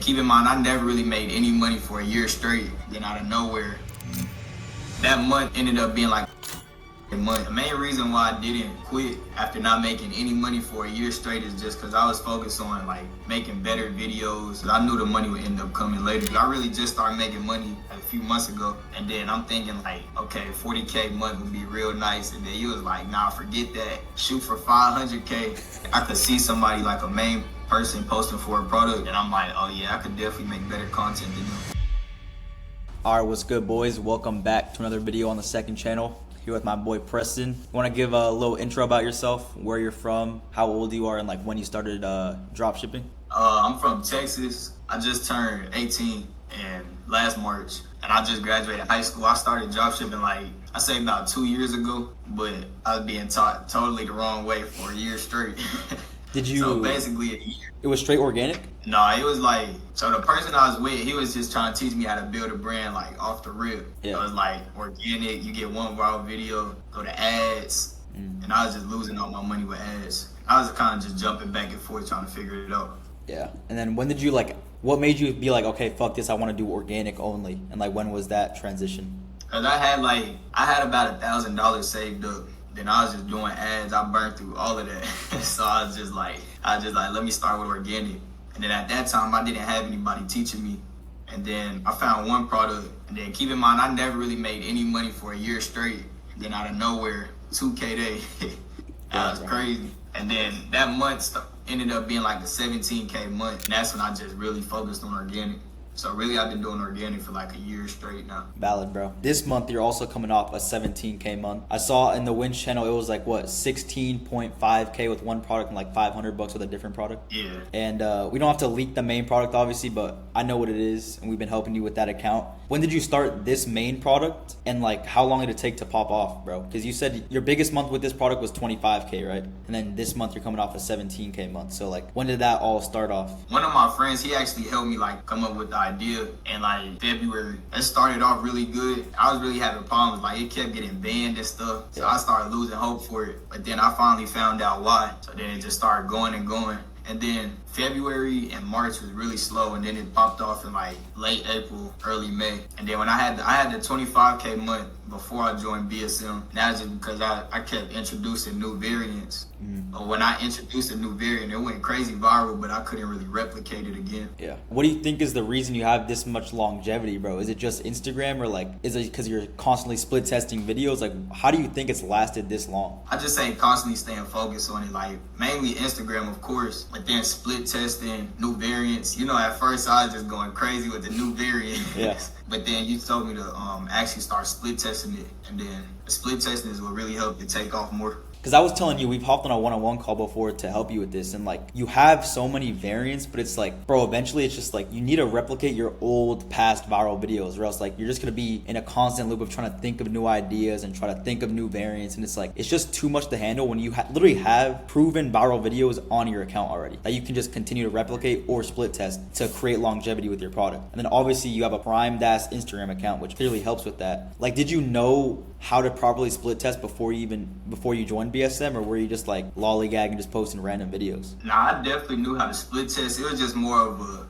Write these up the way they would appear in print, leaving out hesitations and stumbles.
Keep in mind, I never really made any money for a year straight. Then out of nowhere, that month ended up being like a month. The main reason why I didn't quit after not making any money for a year straight is just because I was focused on like making better videos. I knew the money would end up coming later. I really just started making money a few months ago, and then I'm thinking like, okay, 40K a month would be real nice. And then you was like, nah, forget that. Shoot for 500K. I could see somebody like a main person posting for a product, and I'm like, oh yeah, I could definitely make better content than them. Alright, what's good, boys? Welcome back to another video on the second channel. Here with my boy Preston. You want to give a little intro about yourself, where you're from, how old you are, and like when you started dropshipping? I'm from Texas. I just turned 18 last March, and I just graduated high school. I started dropshipping like, I say about 2 years ago, but I was being taught totally the wrong way for a year straight. Did you? So basically a year. It was straight organic? No, it was like, so the person I was with, he was just trying to teach me how to build a brand like off the rip. Yeah. It was like organic, you get one viral video, go to ads, and I was just losing all my money with ads. I was kind of just jumping back and forth trying to figure it out. Yeah. And then when did you what made you be like, okay, fuck this, I want to do organic only? And like when was that transition? Cause I had about $1,000 saved up. Then I was just doing ads. I burned through all of that. So I was just like, let me start with organic. And then at that time, I didn't have anybody teaching me. And then I found one product. And then keep in mind, I never really made any money for a year straight. And then out of nowhere, 2K day. That was crazy. And then that month ended up being like a 17K month. And that's when I just really focused on organic. So really, I've been doing organic for like a year straight now. Valid, bro. This month, you're also coming off a 17K month. I saw in the Winch channel, it was like, what, 16.5K with one product and like $500 with a different product? Yeah. And we don't have to leak the main product, obviously, but I know what it is, and we've been helping you with that account. When did you start this main product, and like how long did it take to pop off, bro? Because you said your biggest month with this product was 25K, right? And then this month, you're coming off a 17K month. So like, when did that all start off? One of my friends, he actually helped me like come up with the idea in like February. It started off really good. I was really having problems, like it kept getting banned and stuff. So I started losing hope for it. But then I finally found out why. So then it just started going and going. And then February and March was really slow, and then it popped off in like late April, early May. And then when I had the 25K month before I joined BSM, and that was just because I kept introducing new variants. But when I introduced a new variant, it went crazy viral, but I couldn't really replicate it again. Yeah. What do you think is the reason you have this much longevity, bro? Is it just Instagram, or like, is it because you're constantly split testing videos? Like, how do you think it's lasted this long? I just ain't constantly staying focused on it, like mainly Instagram, of course, but then split testing, new variants. You know, at first I was just going crazy with the new variants. Yeah. But then you told me to actually start split testing it, and then the split testing is what really helped it take off more. Because I was telling you, we've hopped on a one-on-one call before to help you with this, and like, you have so many variants, but it's like, bro, eventually it's just like, you need to replicate your old past viral videos, or else like, you're just going to be in a constant loop of trying to think of new ideas and try to think of new variants, and it's like, it's just too much to handle when you literally have proven viral videos on your account already that you can just continue to replicate or split test to create longevity with your product. And then obviously you have a primed ass Instagram account, which clearly helps with that. Like, did you know how to properly split test before you joined BSM, or were you just like lollygagging, just posting random videos? Nah, I definitely knew how to split test. It was just more of a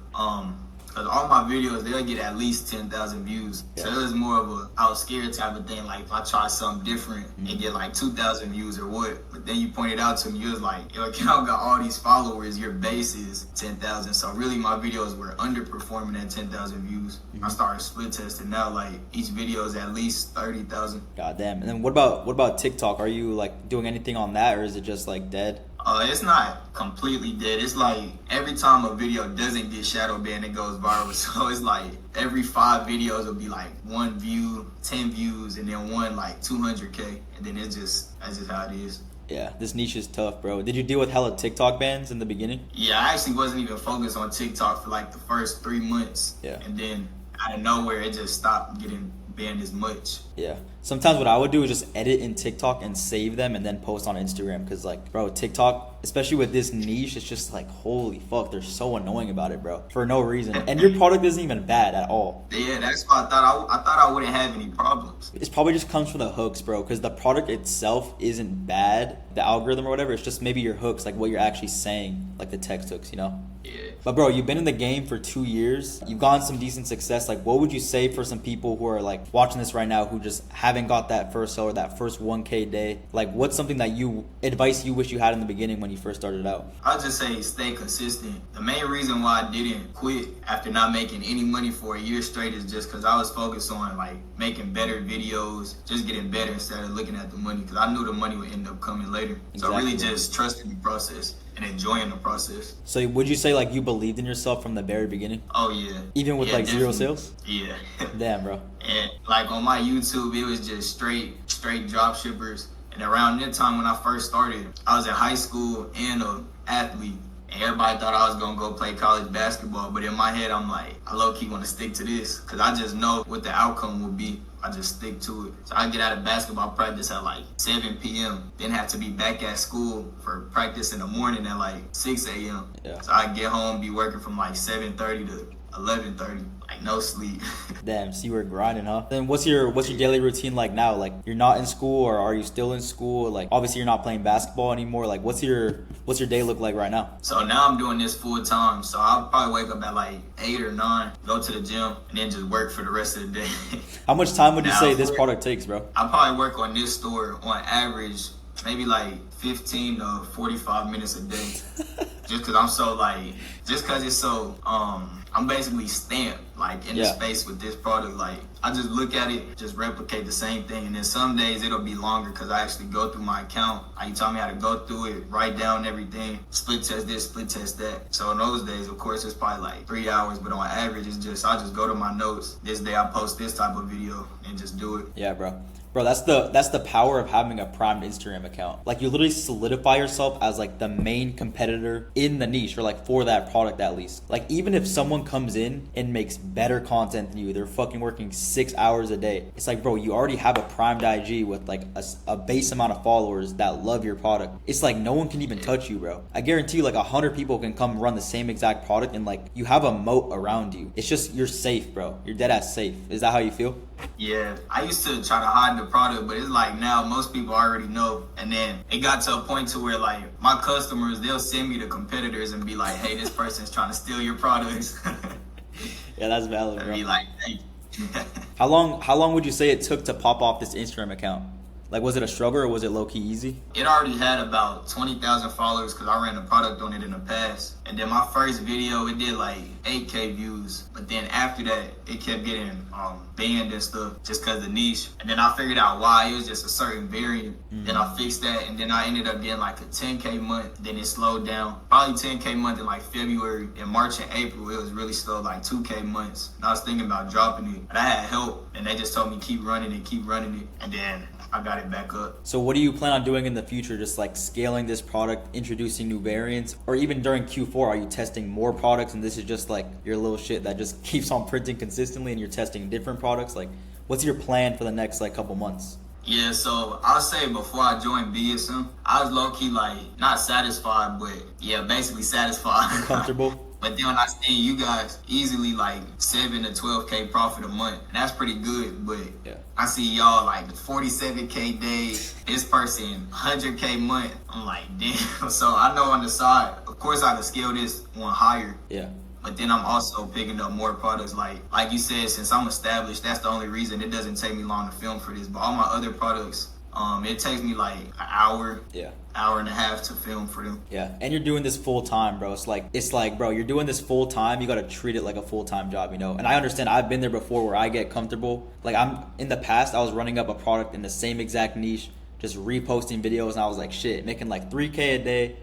because all my videos, they'll get at least 10,000 views. Yeah. So it was more of a I was scared type of thing. Like if I try something different and get like 2,000 views or what. But then you pointed out to me, you was like, your account got all these followers, your base is 10,000. So really my videos were underperforming at 10,000 views. I started split testing now, like each video is at least 30,000. God damn. And then what about TikTok? Are you like doing anything on that, or is it just like dead? It's not completely dead. It's like every time a video doesn't get shadow banned, it goes viral. So it's like every 5 videos will be like 1 view, 10 views, and then one like 200K. And then that's just how it is. Yeah, this niche is tough, bro. Did you deal with hella TikTok bans in the beginning? Yeah, I actually wasn't even focused on TikTok for like the first 3 months. Yeah. And then out of nowhere, it just stopped getting banned as much. Yeah. Sometimes what I would do is just edit in TikTok and save them and then post on Instagram, because like, bro, TikTok, especially with this niche, it's just like, holy fuck, they're so annoying about it, bro, for no reason. And your product isn't even bad at all. Yeah, that's why I thought I wouldn't have any problems. It's probably just comes from the hooks, bro, because the product itself isn't bad, the algorithm or whatever. It's just maybe your hooks, like what you're actually saying, like the text hooks, you know? Yeah. But bro, you've been in the game for 2 years. You've gotten some decent success. Like, what would you say for some people who are like watching this right now who just haven't got that first sale or that first 1K day? Like, what's something that advice you wish you had in the beginning when you first started out? I'll just say stay consistent. The main reason why I didn't quit after not making any money for a year straight is just because I was focused on like making better videos, just getting better instead of looking at the money, because I knew the money would end up coming later. So really just trusting the process and enjoying the process. So would you say like you believed in yourself from the very beginning? Oh yeah. Even with like definitely. 0 sales? Yeah. Damn, bro. And like on my YouTube, it was just straight drop shippers. And around that time when I first started, I was in high school and an athlete. And everybody thought I was going to go play college basketball. But in my head, I'm like, I low-key want to stick to this, because I just know what the outcome will be. I just stick to it. So I get out of basketball practice at like 7 p.m. Then have to be back at school for practice in the morning at like 6 a.m. Yeah. So I get home, be working from like 7:30 to 11:30. Like no sleep. Damn, so you were grinding, huh? Then what's your daily routine like now? Like, you're not in school, or are you still in school? Like, obviously you're not playing basketball anymore. Like, what's your day look like right now? So now I'm doing this full time. So I'll probably wake up at like 8 or 9, go to the gym, and then just work for the rest of the day. How much time would you Now, say this product takes, bro? I probably work on this store on average maybe like 15 to 45 minutes a day. Just cause I'm so like, just cause it's so, I'm basically stamped like in the space with this product. Like I just look at it, just replicate the same thing. And then some days it'll be longer cause I actually go through my account. You taught me how to go through it, write down everything, split test this, split test that. So in those days, of course, it's probably like 3 hours, but on average, it's just, I just go to my notes. This day I post this type of video and just do it. Yeah, bro. Bro, that's the power of having a primed Instagram account. Like, you literally solidify yourself as like the main competitor in the niche, or like for that product at least. Like, even if someone comes in and makes better content than you, they're fucking working 6 hours a day. It's like, bro, you already have a primed IG with like a base amount of followers that love your product. It's like no one can even touch you, bro. I guarantee you like 100 people can come run the same exact product, and like you have a moat around you. It's just, you're safe, bro. You're dead ass safe. Is that how you feel? Yeah, I used to try to hide the product, but it's like now most people already know. And then it got to a point to where like my customers, they'll send me to competitors and be like, hey, this person's trying to steal your products. Yeah, that's valid, bro. I'd be like, thank you. How long would you say it took to pop off this Instagram account? Like, was it a struggle or was it low-key easy? It already had about 20,000 followers because I ran a product on it in the past. And then my first video, it did like 8K views. But then after that, it kept getting banned and stuff just because of the niche. And then I figured out why. It was just a certain variant. Then I fixed that, and then I ended up getting like a 10K month. Then it slowed down. Probably 10K month in like February. In March and April, it was really slow, like 2K months. And I was thinking about dropping it. But I had help, and they just told me keep running it. And then I got it back up. So what do you plan on doing in the future? Just like scaling this product, introducing new variants, or even during Q4, are you testing more products and this is just like your little shit that just keeps on printing consistently and you're testing different products? Like, what's your plan for the next like couple months? Yeah, so I'll say before I joined BSM, I was low-key like not satisfied, but yeah, basically satisfied. Comfortable? But then when I seen you guys easily like 7 to 12K profit a month, and that's pretty good. But yeah, I see y'all like 47K days, this person 100K month. I'm like, damn. So I know on the side, of course I can scale this one higher. Yeah. But then I'm also picking up more products. Like you said, since I'm established, that's the only reason it doesn't take me long to film for this. But all my other products, it takes me like an hour. Yeah. Hour and a half to film for them. Yeah, and you're doing this full time, bro. It's like, bro, you're doing this full time. You gotta treat it like a full time job, you know. And I understand. I've been there before, where I get comfortable. Like, I'm in the past, I was running up a product in the same exact niche, just reposting videos, and I was like, shit, making like 3K a day,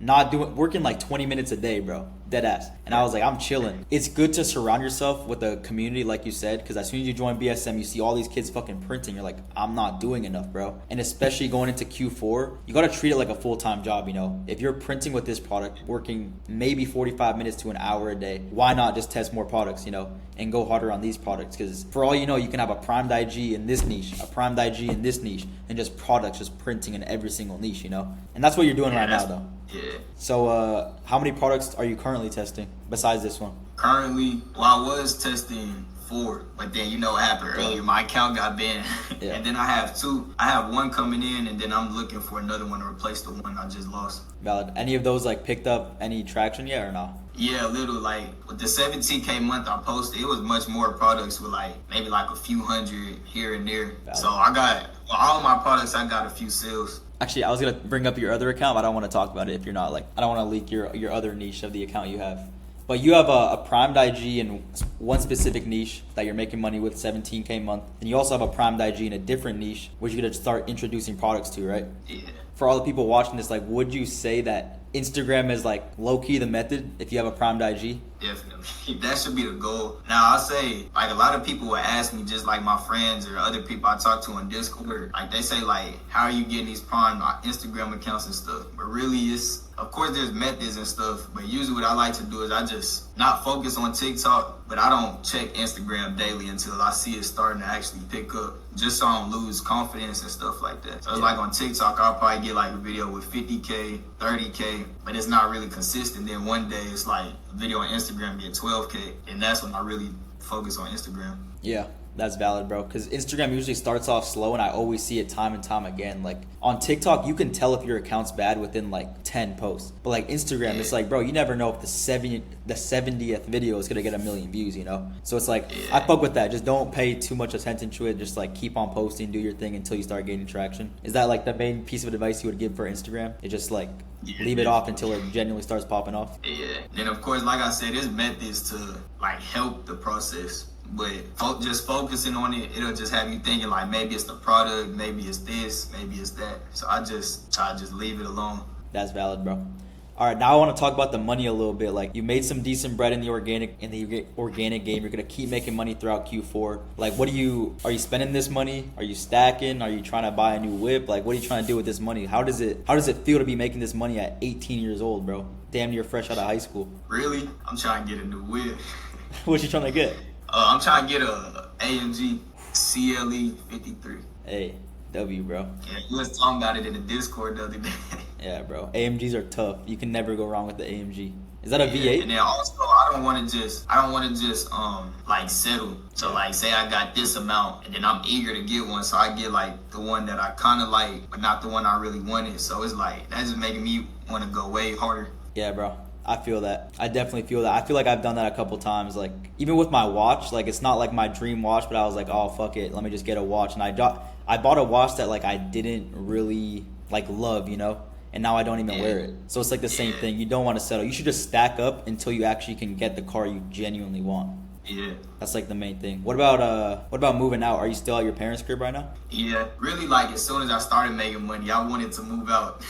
working like 20 minutes a day, bro. Dead ass. And I was like, I'm chilling. It's good to surround yourself with a community, like you said, because as soon as you join BSM, you see all these kids fucking printing. You're like, I'm not doing enough, bro. And especially going into Q4, you gotta treat it like a full-time job, you know. If you're printing with this product, working maybe 45 minutes to an hour a day, why not just test more products, you know, and go harder on these products? Because for all you know, you can have a primed IG in this niche, a primed IG in this niche, and just products just printing in every single niche, you know. And that's what you're doing right now, though. Yeah. So how many products are you currently testing besides this one? Currently, well, I was testing 4, but then you know what happened earlier. My account got banned. Yeah. And then I have 2. I have 1 coming in, and then I'm looking for another one to replace the one I just lost. Valid. Any of those like picked up any traction yet or not? Yeah, a little, like with the 17K month I posted, it was much more products with like maybe like a few hundred here and there. Valid. So I got all my products, I got a few sales. Actually, I was gonna bring up your other account, but I don't want to talk about it if you're not like. I don't want to leak your other niche of the account you have. But you have a primed IG in one specific niche that you're making money with, 17K a month. And you also have a primed IG in a different niche, which you're gonna start introducing products to, right? Yeah. For all the people watching this, like, would you say that Instagram is like low key the method if you have a primed IG? Definitely. That should be the goal. Now, I say, like, a lot of people would ask me, just like my friends or other people I talk to on Discord, like, they say, like, how are you getting these prime Instagram accounts and stuff? But really, it's, of course, there's methods and stuff, but usually what I like to do is I just not focus on TikTok, but I don't check Instagram daily until I see it starting to actually pick up, just so I don't lose confidence and stuff like that. So it's like on TikTok, I'll probably get like a video with 50K, 30K, but it's not really consistent. Then one day it's like a video on Instagram get 12K, and that's when I really focus on Instagram. Yeah, that's valid, bro. Because Instagram usually starts off slow, and I always see it time and time again. Like on TikTok, you can tell if your account's bad within like 10 posts. But like Instagram, it's like, bro, you never know if the 70th video is gonna get 1 million views, you know? So it's like, I fuck with that. Just don't pay too much attention to it. Just like keep on posting, do your thing until you start gaining traction. Is that like the main piece of advice you would give for Instagram? It just like leave it off until it genuinely starts popping off? Yeah. And of course, like I said, there's methods to like help the process. But just focusing on it, it'll just have you thinking like maybe it's the product, maybe it's this, maybe it's that. So I just try to just leave it alone. That's valid, bro. All right, now I want to talk about the money a little bit. Like you made some decent bread in the organic game. You're gonna keep making money throughout Q4. Like, are you spending this money? Are you stacking? Are you trying to buy a new whip? Like, what are you trying to do with this money? How does it feel to be making this money at 18 years old, bro? Damn near fresh out of high school. Really? I'm trying to get a new whip. What you trying to get? I'm trying to get a AMG CLE 53. Hey, W, bro. Yeah, you was talking about it in the Discord the other day. Yeah, bro. AMGs are tough. You can never go wrong with the AMG. Is that a V8? And then also, I don't want to just like settle. So like, say I got this amount, and then I'm eager to get one, so I get like the one that I kind of like, but not the one I really wanted. So it's like that's just making me want to go way harder. Yeah, bro. I feel that. I definitely feel that. I feel like I've done that a couple times. Like even with my watch, like it's not like my dream watch, but I was like, oh fuck it, let me just get a watch. And I bought a watch that like I didn't really like love, you know, and now I don't even wear it. So it's like the same thing. You don't want to settle. You should just stack up until you actually can get the car you genuinely want. Yeah. That's like the main thing. What about moving out? Are you still at your parents' crib right now? Yeah. Really, like as soon as I started making money, I wanted to move out.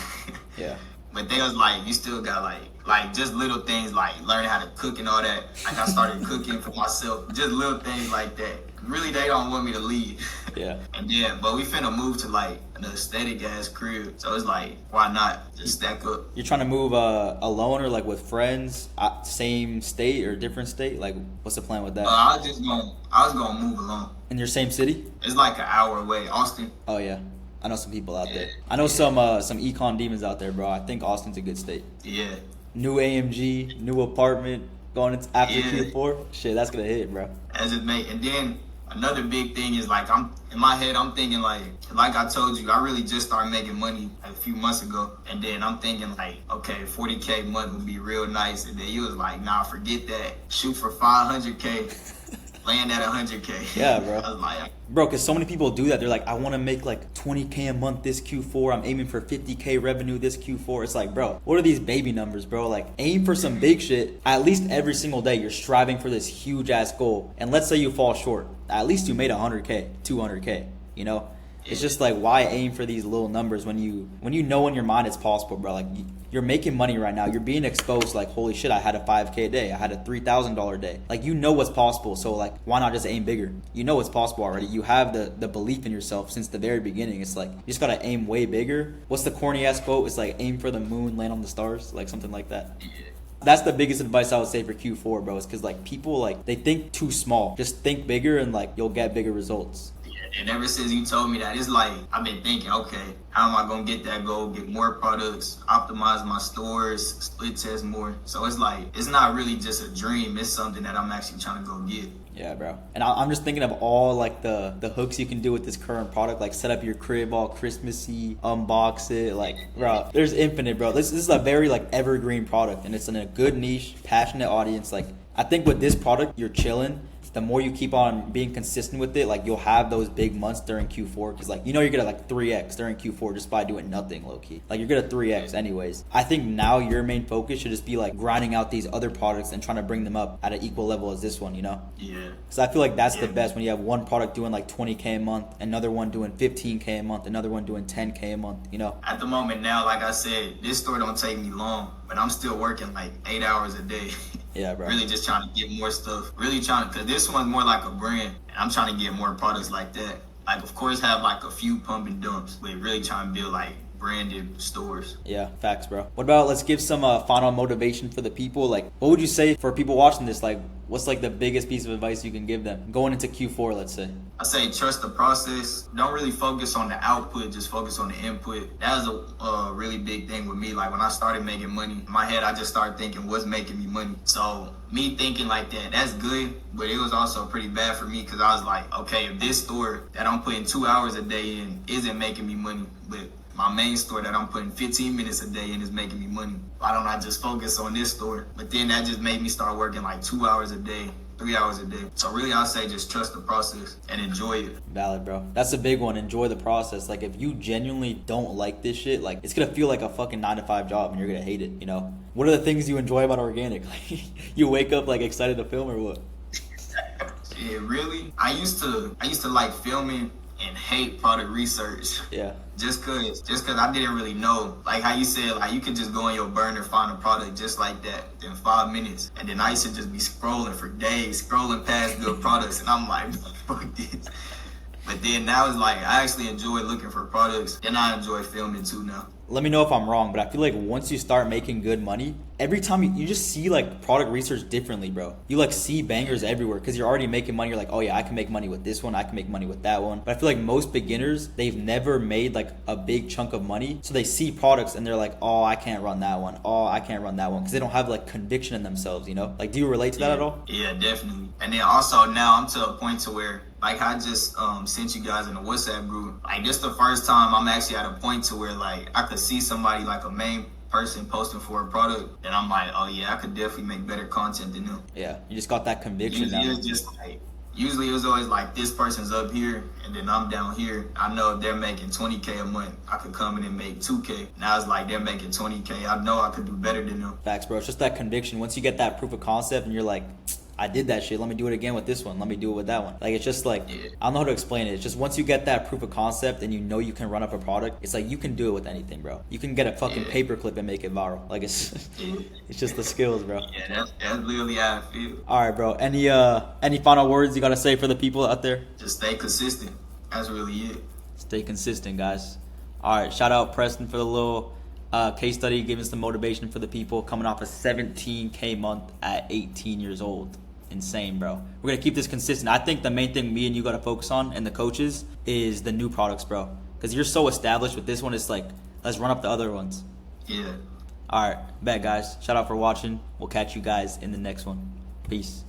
Yeah. But they was like, you still got like just little things like learning how to cook and all that. Like I started cooking for myself, just little things like that. Really, they don't want me to leave. Yeah. And then, but we finna move to like an aesthetic ass crib. So it's like, why not just stack up? You're trying to move alone or like with friends, same state or different state? Like, what's the plan with that? I was gonna move alone. In your same city? It's like an hour away, Austin. Oh yeah. I know some people out there. I know some econ demons out there, bro. I think Austin's a good state. Yeah. New AMG, new apartment, going into after Q4. Shit, that's gonna hit, bro. As it may, and then another big thing is like I'm in my head. I'm thinking like I told you, I really just started making money a few months ago, and then I'm thinking like, okay, 40K a month would be real nice, and then you was like, nah, forget that. Shoot for 500K. Land at 100K. Yeah, bro. I was like, bro, because so many people do that. They're like, I want to make like 20K a month this Q4. I'm aiming for 50K revenue this Q4. It's like, bro, what are these baby numbers, bro? Like, aim for some big shit. At least every single day, you're striving for this huge ass goal. And let's say you fall short. At least you made 100K, 200K, you know? It's just like, why aim for these little numbers when you know in your mind it's possible, bro? Like, you're making money right now. You're being exposed like, holy shit, I had a 5K a day. I had a $3,000 day. Like, you know what's possible. So, like, why not just aim bigger? You know what's possible already. You have the belief in yourself since the very beginning. It's like, you just got to aim way bigger. What's the corny ass quote? It's like, aim for the moon, land on the stars. Like, something like that. That's the biggest advice I would say for Q4, bro. Is because, like, people, like, they think too small. Just think bigger and, like, you'll get bigger results. yeah, And ever since you told me that, it's like I've been thinking, okay, how am I gonna get that goal, get more products, optimize my stores, split test more. So it's like it's not really just a dream, it's something that I'm actually trying to go get. Yeah, bro. And I'm just thinking of all like the hooks you can do with this current product, like set up your crib all Christmassy, unbox it, like bro, there's infinite, bro. This is a very like evergreen product, and it's in a good niche, passionate audience. Like I think with this product, you're chilling. The more you keep on being consistent with it, like you'll have those big months during Q4, because like you're gonna like 3x during Q4 just by doing nothing, low key. Like you're gonna 3x anyways. I think now your main focus should just be like grinding out these other products and trying to bring them up at an equal level as this one, you know? Yeah. So I feel like that's the best when you have one product doing like 20K a month, another one doing 15K a month, another one doing 10K a month, you know? At the moment now, like I said, this store don't take me long, but I'm still working like 8 hours a day. Yeah, bro. Really just trying to get more stuff. Really trying to, because this one's more like a brand. And I'm trying to get more products like that. Like, of course, have like a few pump and dumps, but really trying to build like branded stores. Yeah, facts, bro. What about, let's give some final motivation for the people. Like, what would you say for people watching this? Like, what's like the biggest piece of advice you can give them going into Q4, let's say? I say trust the process. Don't really focus on the output, just focus on the input. That was a really big thing with me. Like when I started making money, in my head I just started thinking what's making me money. So me thinking like that, that's good, but it was also pretty bad for me because I was like, okay, if this store that I'm putting 2 hours a day in isn't making me money, but my main store that I'm putting 15 minutes a day in is making me money, why don't I just focus on this store? But then that just made me start working like 2 hours a day, 3 hours a day. So really I'll say just trust the process and enjoy it. Valid, bro. That's a big one. Enjoy the process. Like if you genuinely don't like this shit, like it's gonna feel like a fucking 9-to-5 job and you're gonna hate it, you know? What are the things you enjoy about organic? Like you wake up like excited to film or what? Yeah, really? I used to like filming and hate product research. Yeah. Just cause I didn't really know. Like how you said, like you could just go on your burner, find a product just like that in 5 minutes. And then I used to just be scrolling for days, scrolling past good products. And I'm like, fuck this. But then now it's like, I actually enjoy looking for products. And I enjoy filming too now. Let me know if I'm wrong, but I feel like once you start making good money, every time you just see like product research differently, bro. You like see bangers everywhere because you're already making money. You're like, oh yeah, I can make money with this one. I can make money with that one. But I feel like most beginners, they've never made like a big chunk of money. So they see products and they're like, oh, I can't run that one. Oh, I can't run that one. Because they don't have like conviction in themselves, you know? Like, do you relate to that at all? Yeah, definitely. And then also now I'm to a point to where like I just sent you guys in the WhatsApp group. Like this the first time I'm actually at a point to where like I could see somebody like a main person posting for a product and I'm like, oh yeah, I could definitely make better content than them. Yeah, you just got that conviction Usually now. it's just like, usually it was always like this person's up here and then I'm down here. I know if they're making 20K a month, I could come in and make 2K. Now it's like they're making 20K. I know I could do better than them. Facts, bro. It's just that conviction. Once you get that proof of concept and you're like, I did that shit, let me do it again with this one, let me do it with that one. Like it's just like, I don't know how to explain it. It's just once you get that proof of concept and you know you can run up a product, it's like you can do it with anything, bro. You can get a fucking paperclip and make it viral. Like it's it's just the skills, bro. Yeah, that's literally how I feel. All right, bro. Any final words you gotta say for the people out there? Just stay consistent. That's really it. Stay consistent, guys. All right, shout out Preston for the little case study, giving some motivation for the people coming off a 17K month at 18 years old. Insane, bro. We're gonna keep this consistent. I think the main thing me and you gotta focus on, and the coaches, is the new products, bro. Because you're so established with this one, it's like, let's run up the other ones. Yeah. All right, bet, guys. Shout out for watching. We'll catch you guys in the next one. Peace.